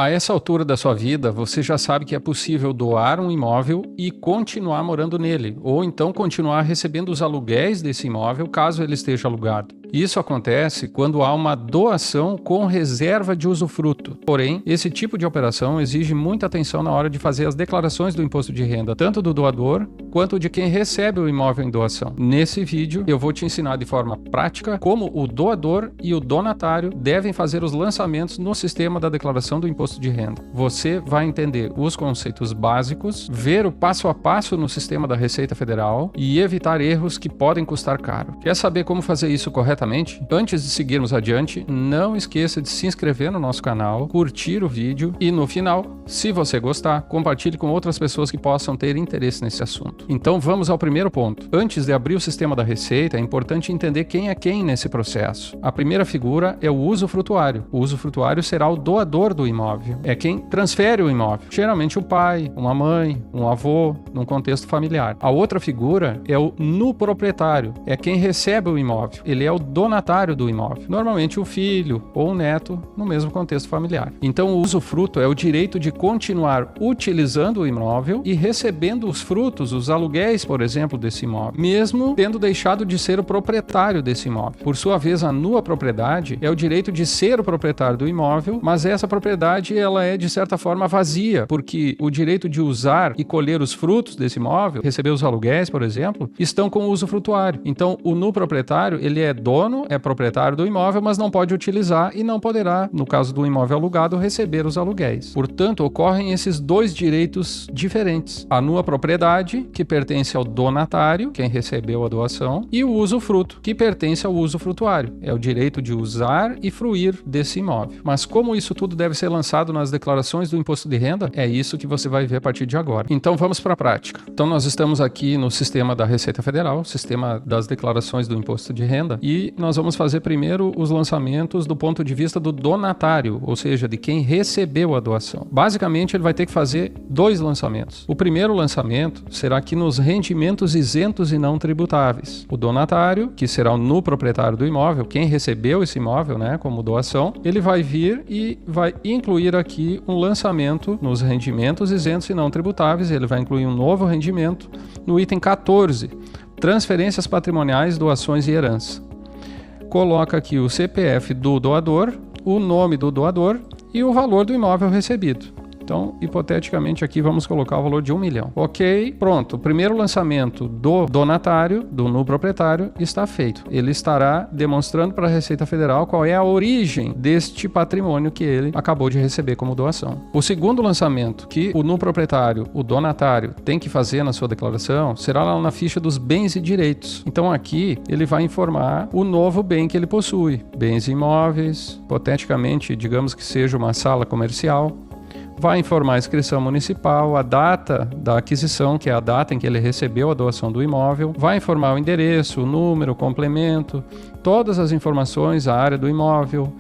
A essa altura da sua vida, você já sabe que é possível doar um imóvel e continuar morando nele, ou então continuar recebendo os aluguéis desse imóvel caso ele esteja alugado. Isso acontece quando há uma doação com reserva de usufruto. Porém, esse tipo de operação exige muita atenção na hora de fazer as declarações do imposto de renda, tanto do doador quanto de quem recebe o imóvel em doação. Nesse vídeo, eu vou te ensinar de forma prática como o doador e o donatário devem fazer os lançamentos no sistema da declaração do imposto de renda. Você vai entender os conceitos básicos, ver o passo a passo no sistema da Receita Federal e evitar erros que podem custar caro. Quer saber como fazer isso corretamente? Antes de seguirmos adiante, não esqueça de se inscrever no nosso canal, curtir o vídeo e no final, se você gostar, compartilhe com outras pessoas que possam ter interesse nesse assunto. Então vamos ao primeiro ponto. Antes de abrir o sistema da Receita, é importante entender quem é quem nesse processo. A primeira figura é o usufrutuário. O usufrutuário será o doador do imóvel. É quem transfere o imóvel. Geralmente o pai, uma mãe, um avô, num contexto familiar. A outra figura é o nuproprietário. É quem recebe o imóvel. Ele é o donatário do imóvel. Normalmente o filho ou o neto no mesmo contexto familiar. Então o usufruto é o direito de continuar utilizando o imóvel e recebendo os frutos, os aluguéis, por exemplo, desse imóvel, mesmo tendo deixado de ser o proprietário desse imóvel. Por sua vez, a nua propriedade é o direito de ser o proprietário do imóvel, mas essa propriedade ela é de certa forma vazia, porque o direito de usar e colher os frutos desse imóvel, receber os aluguéis, por exemplo, estão com o usufrutuário. Então o nuproprietário, ele é dono, é proprietário do imóvel, mas não pode utilizar e não poderá, no caso do imóvel alugado, receber os aluguéis. Portanto, ocorrem esses dois direitos diferentes. A nua propriedade, que pertence ao donatário, quem recebeu a doação, e o usufruto, que pertence ao usufrutuário. É o direito de usar e fruir desse imóvel. Mas como isso tudo deve ser lançado nas declarações do imposto de renda, é isso que você vai ver a partir de agora. Então vamos para a prática. Então nós estamos aqui no sistema da Receita Federal, sistema das declarações do imposto de renda, e nós vamos fazer primeiro os lançamentos do ponto de vista do donatário, ou seja, de quem recebeu a doação. Basicamente, ele vai ter que fazer dois lançamentos. O primeiro lançamento será aqui nos rendimentos isentos e não tributáveis. O donatário, que será o nuproprietário do imóvel, quem recebeu esse imóvel, como doação, ele vai vir e vai incluir aqui um lançamento nos rendimentos isentos e não tributáveis. Ele vai incluir um novo rendimento no item 14, transferências patrimoniais, doações e herança. Coloca aqui o CPF do doador, o nome do doador e o valor do imóvel recebido. Então, hipoteticamente, aqui vamos colocar o valor de 1 milhão. Ok, pronto. O primeiro lançamento do donatário, do nuproprietário, está feito. Ele estará demonstrando para a Receita Federal qual é a origem deste patrimônio que ele acabou de receber como doação. O segundo lançamento que o nuproprietário, o donatário, tem que fazer na sua declaração será lá na ficha dos bens e direitos. Então, aqui, ele vai informar o novo bem que ele possui. Bens imóveis, hipoteticamente, digamos que seja uma sala comercial. Vai informar a inscrição municipal, a data da aquisição, que é a data em que ele recebeu a doação do imóvel, vai informar o endereço, o número, o complemento, todas as informações, a área do imóvel,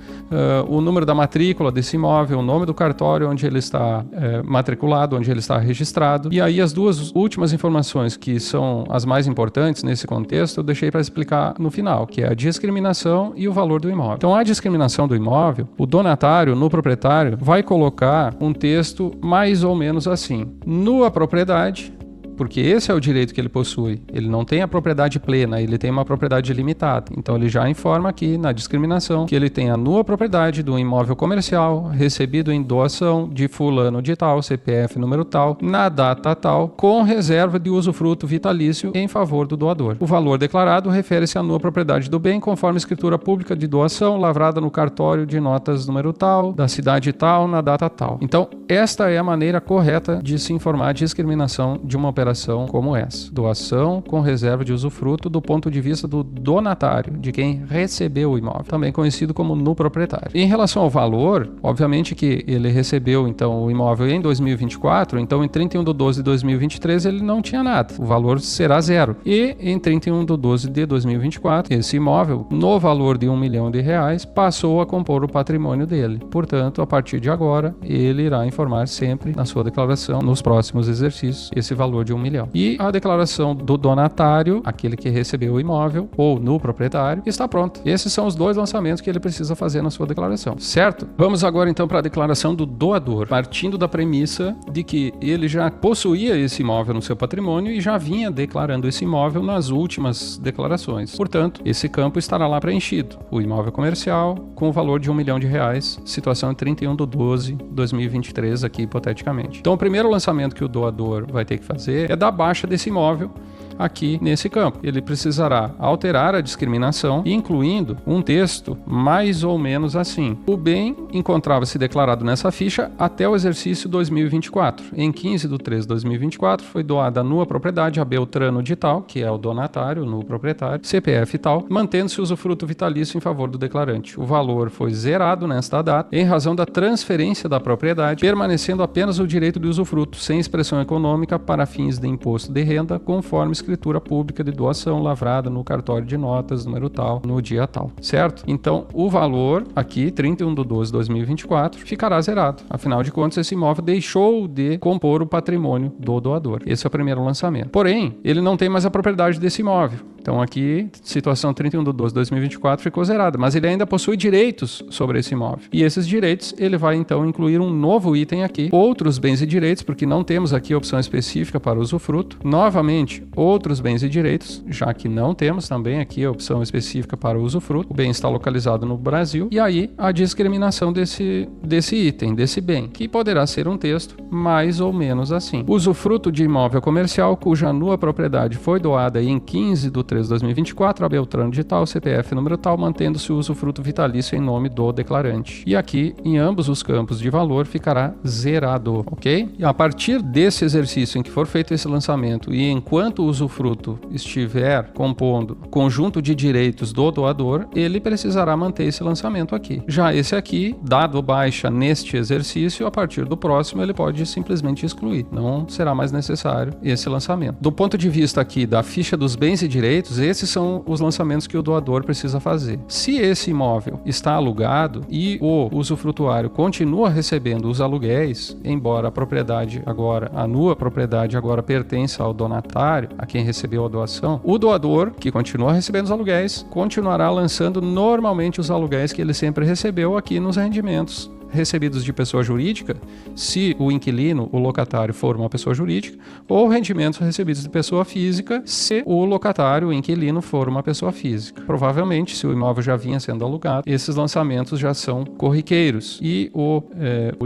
o número da matrícula desse imóvel, o nome do cartório onde ele está matriculado, onde ele está registrado. E aí as duas últimas informações, que são as mais importantes nesse contexto, eu deixei para explicar no final, que é a discriminação e o valor do imóvel. Então, a discriminação do imóvel, o donatário, no proprietário, vai colocar um texto mais ou menos assim: nua propriedade, porque esse é o direito que ele possui. Ele não tem a propriedade plena, ele tem uma propriedade limitada. Então ele já informa aqui na discriminação que ele tem a nua propriedade do imóvel comercial recebido em doação de fulano de tal, CPF número tal, na data tal, com reserva de usufruto vitalício em favor do doador. O valor declarado refere-se à nua propriedade do bem conforme escritura pública de doação lavrada no cartório de notas número tal, da cidade tal, na data tal. Então esta é a maneira correta de se informar a discriminação de uma operação como essa. Doação com reserva de usufruto do ponto de vista do donatário, de quem recebeu o imóvel, também conhecido como nuproprietário. Em relação ao valor, obviamente que ele recebeu então o imóvel em 2024, então em 31/12/2023 ele não tinha nada. O valor será zero. E em 31/12/2024, esse imóvel, no valor de R$1 milhão, passou a compor o patrimônio dele. Portanto, a partir de agora, ele irá informar informar sempre na sua declaração, nos próximos exercícios, esse valor de 1 milhão. E a declaração do donatário, aquele que recebeu o imóvel, ou no proprietário, está pronta. Esses são os 2 lançamentos que ele precisa fazer na sua declaração, certo? Vamos agora então para a declaração do doador, partindo da premissa de que ele já possuía esse imóvel no seu patrimônio e já vinha declarando esse imóvel nas últimas declarações. Portanto, esse campo estará lá preenchido. O imóvel comercial com o valor de R$1 milhão, situação em 31/12/2023 aqui hipoteticamente. Então, o primeiro lançamento que o doador vai ter que fazer é dar baixa desse imóvel aqui nesse campo. Ele precisará alterar a discriminação, incluindo um texto mais ou menos assim: o bem encontrava-se declarado nessa ficha até o exercício 2024. Em 15/3/2024 foi doada a nua propriedade a Beltrano de tal, que é o donatário, no proprietário, CPF tal, mantendo-se o usufruto vitalício em favor do declarante. O valor foi zerado nesta data em razão da transferência da propriedade, permanecendo apenas o direito de usufruto, sem expressão econômica para fins de imposto de renda, conforme escritura pública de doação lavrada no cartório de notas, número tal, no dia tal, certo? Então, o valor aqui, 31/12/2024, ficará zerado. Afinal de contas, esse imóvel deixou de compor o patrimônio do doador. Esse é o primeiro lançamento. Porém, ele não tem mais a propriedade desse imóvel. Então aqui, situação 31/12/2024 ficou zerada, mas ele ainda possui direitos sobre esse imóvel. E esses direitos, ele vai então incluir um novo item aqui, outros bens e direitos, porque não temos aqui opção específica para usufruto. Novamente, outros bens e direitos, já que não temos também aqui a opção específica para o usufruto. O bem está localizado no Brasil. E aí, a discriminação desse item, desse bem, que poderá ser um texto mais ou menos assim: usufruto de imóvel comercial cuja nua propriedade foi doada em 15/3/2024 a Beltrano de tal, CPF número tal, mantendo-se o usufruto vitalício em nome do declarante. E aqui, em ambos os campos de valor, ficará zerado, ok? E a partir desse exercício em que for feito esse lançamento e enquanto o usufruto estiver compondo conjunto de direitos do doador, ele precisará manter esse lançamento aqui. Já esse aqui, dado baixa neste exercício, a partir do próximo ele pode simplesmente excluir. Não será mais necessário esse lançamento. Do ponto de vista aqui da ficha dos bens e direitos, esses são os lançamentos que o doador precisa fazer. Se esse imóvel está alugado e o usufrutuário continua recebendo os aluguéis, embora a nua propriedade agora pertença ao donatário, a quem recebeu a doação, o doador, que continua recebendo os aluguéis, continuará lançando normalmente os aluguéis que ele sempre recebeu aqui nos rendimentos recebidos de pessoa jurídica, se o inquilino, o locatário, for uma pessoa jurídica, ou rendimentos recebidos de pessoa física, se o locatário, o inquilino, for uma pessoa física. Provavelmente, se o imóvel já vinha sendo alugado, esses lançamentos já são corriqueiros e o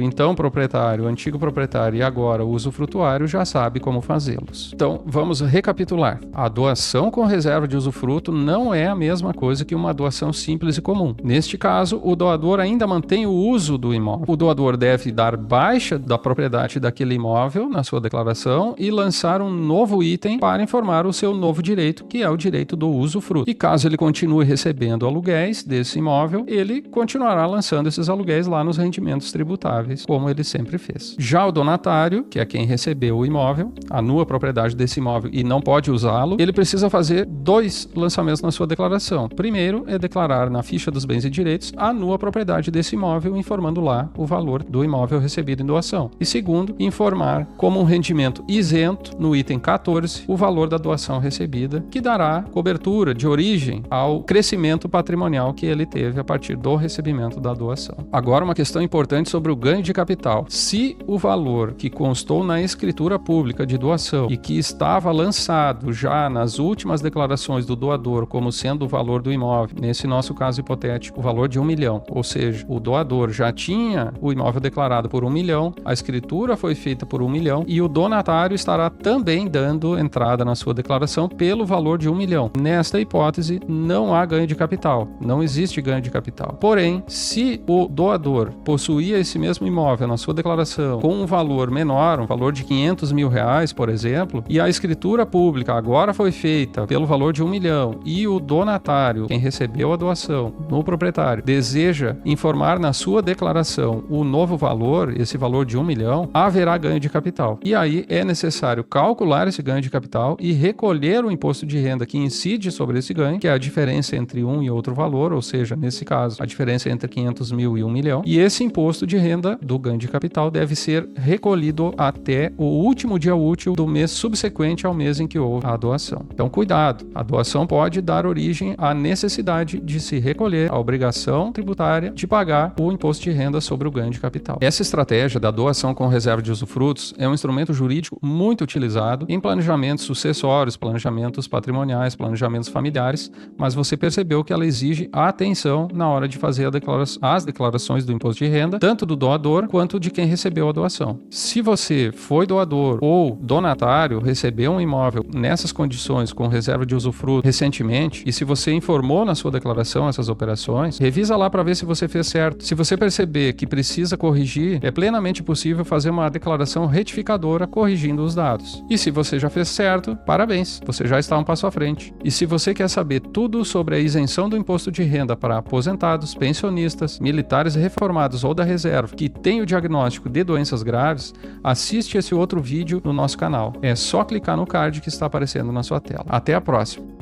então proprietário, o antigo proprietário e agora o usufrutuário já sabe como fazê-los. Então, vamos recapitular. A doação com reserva de usufruto não é a mesma coisa que uma doação simples e comum. Neste caso, o doador ainda mantém o uso do imóvel. O doador deve dar baixa da propriedade daquele imóvel na sua declaração e lançar um novo item para informar o seu novo direito, que é o direito do usufruto. E caso ele continue recebendo aluguéis desse imóvel, ele continuará lançando esses aluguéis lá nos rendimentos tributáveis, como ele sempre fez. Já o donatário, que é quem recebeu o imóvel, a nua propriedade desse imóvel e não pode usá-lo, ele precisa fazer 2 lançamentos na sua declaração. Primeiro é declarar na ficha dos bens e direitos a nua propriedade desse imóvel, informando lá o valor do imóvel recebido em doação. E segundo, informar como um rendimento isento, no item 14, o valor da doação recebida, que dará cobertura de origem ao crescimento patrimonial que ele teve a partir do recebimento da doação. Agora, uma questão importante sobre o ganho de capital. Se o valor que constou na escritura pública de doação e que estava lançado já nas últimas declarações do doador como sendo o valor do imóvel, nesse nosso caso hipotético, o valor de 1 milhão, ou seja, o doador já tinha o imóvel declarado por 1 milhão, a escritura foi feita por 1 milhão e o donatário estará também dando entrada na sua declaração pelo valor de 1 milhão. Nesta hipótese, não há ganho de capital, não existe ganho de capital. Porém, se o doador possuía esse mesmo imóvel na sua declaração com um valor menor, um valor de R$500 mil, por exemplo, e a escritura pública agora foi feita pelo valor de 1 milhão e o donatário, quem recebeu a doação no proprietário, deseja informar na sua declaração declaração o novo valor, esse valor de 1 milhão, haverá ganho de capital. E aí é necessário calcular esse ganho de capital e recolher o imposto de renda que incide sobre esse ganho, que é a diferença entre um e outro valor, ou seja, nesse caso, a diferença entre 500 mil e 1 milhão. E esse imposto de renda do ganho de capital deve ser recolhido até o último dia útil do mês subsequente ao mês em que houve a doação. Então, cuidado, a doação pode dar origem à necessidade de se recolher a obrigação tributária de pagar o imposto de renda sobre o ganho de capital. Essa estratégia da doação com reserva de usufrutos é um instrumento jurídico muito utilizado em planejamentos sucessórios, planejamentos patrimoniais, planejamentos familiares, mas você percebeu que ela exige atenção na hora de fazer as declarações do imposto de renda, tanto do doador quanto de quem recebeu a doação. Se você foi doador ou donatário, recebeu um imóvel nessas condições com reserva de usufruto recentemente, e se você informou na sua declaração essas operações, revisa lá para ver se você fez certo. Se você perceber que precisa corrigir, é plenamente possível fazer uma declaração retificadora corrigindo os dados. E se você já fez certo, parabéns, você já está um passo à frente. E se você quer saber tudo sobre a isenção do imposto de renda para aposentados, pensionistas, militares reformados ou da reserva que têm o diagnóstico de doenças graves, assiste esse outro vídeo no nosso canal. É só clicar no card que está aparecendo na sua tela. Até a próxima!